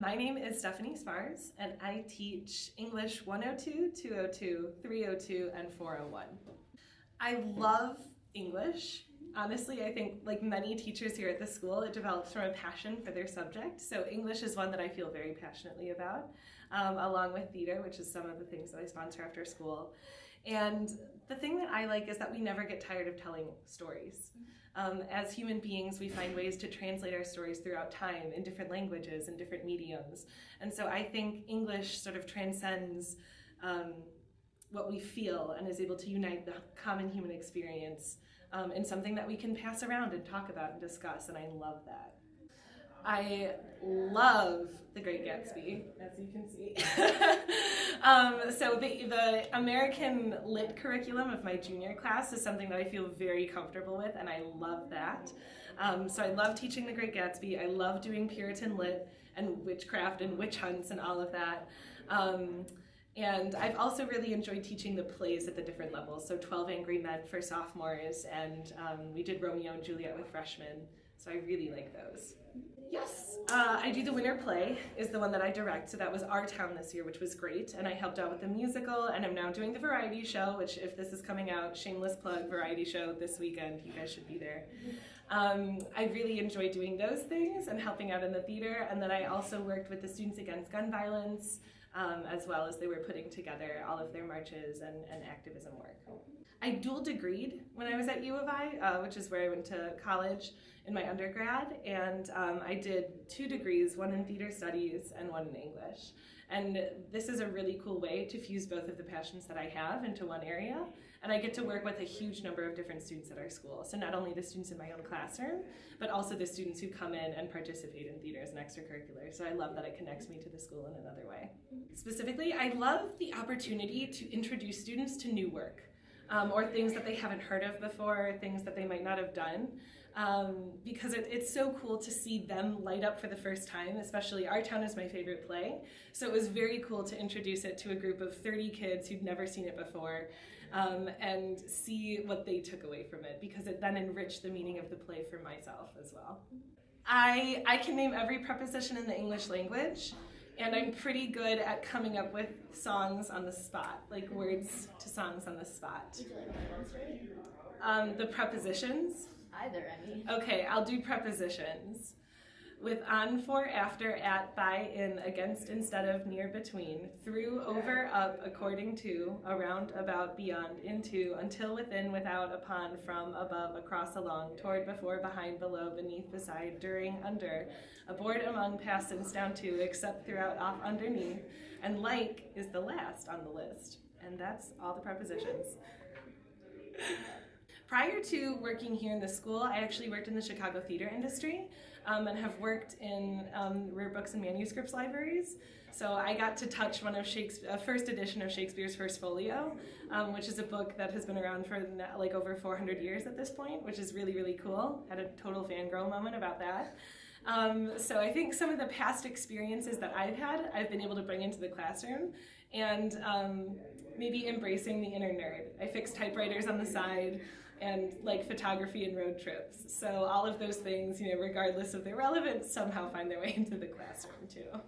My name is Stephanie Svarz, and I teach English 102, 202, 302, and 401. I love English. Honestly, I think like many teachers here at the school, it develops from a passion for their subject. So English is one that I feel very passionately about, along with theater, which is some of the things that I sponsor after school. And the thing that I like is that we never get tired of telling stories. As human beings, we find ways to translate our stories throughout time in different languages and different mediums. And so I think English sort of transcends what we feel and is able to unite the common human experience in something that we can pass around and talk about and discuss, and I love that. I love The Great Gatsby, as you can see. So the American Lit curriculum of my junior class is something that I feel very comfortable with, and I love that. So I love teaching The Great Gatsby. I love doing Puritan Lit and witchcraft and witch hunts and all of that. And I've also really enjoyed teaching the plays at the different levels. So 12 Angry Men for sophomores, and we did Romeo and Juliet with freshmen. So I really like those. Yes, I do the winter play, is the one that I direct. So that was Our Town this year, which was great. And I helped out with the musical, and I'm now doing the variety show, which if this is coming out, shameless plug, variety show this weekend. You guys should be there. I really enjoy doing those things and helping out in the theater. And then I also worked with the Students Against Gun Violence, as well as they were putting together all of their marches and activism work. I dual degreed when I was at U of I, which is where I went to college in my undergrad, and I did 2 degrees, one in theater studies and one in English. And this is a really cool way to fuse both of the passions that I have into one area, and I get to work with a huge number of different students at our school. So not only the students in my own classroom, but also the students who come in and participate in theater as an extracurricular. So I love that it connects me to the school in another way. Specifically, I love the opportunity to introduce students to new work, or things that they haven't heard of before, things that they might not have done. Because it's so cool to see them light up for the first time, especially Our Town is my favorite play. So it was very cool to introduce it to a group of 30 kids who'd never seen it before, and see what they took away from it, because it then enriched the meaning of the play for myself as well. I can name every preposition in the English language, and I'm pretty good at coming up with songs on the spot, like words to songs on the spot. Would you like to The prepositions. Either, any. Okay, I'll do prepositions. With on, for, after, at, by, in, against, instead of, near, between, through, over, up, according to, around, about, beyond, into, until, within, without, upon, from, above, across, along, toward, before, behind, below, beneath, beside, during, under, aboard, among, past, since, down to, except, throughout, off, underneath, and like is the last on the list. And that's all the prepositions. Prior to working here in the school, I actually worked in the Chicago theater industry, and have worked in rare books and manuscripts libraries. So I got to touch one of first edition of Shakespeare's First Folio, which is a book that has been around for like over 400 years at this point, which is really, really cool. Had a total fangirl moment about that. So I think some of the past experiences that I've been able to bring into the classroom, and maybe embracing the inner nerd. I fix typewriters on the side, and like photography and road trips. So all of those things, regardless of their relevance, somehow find their way into the classroom too.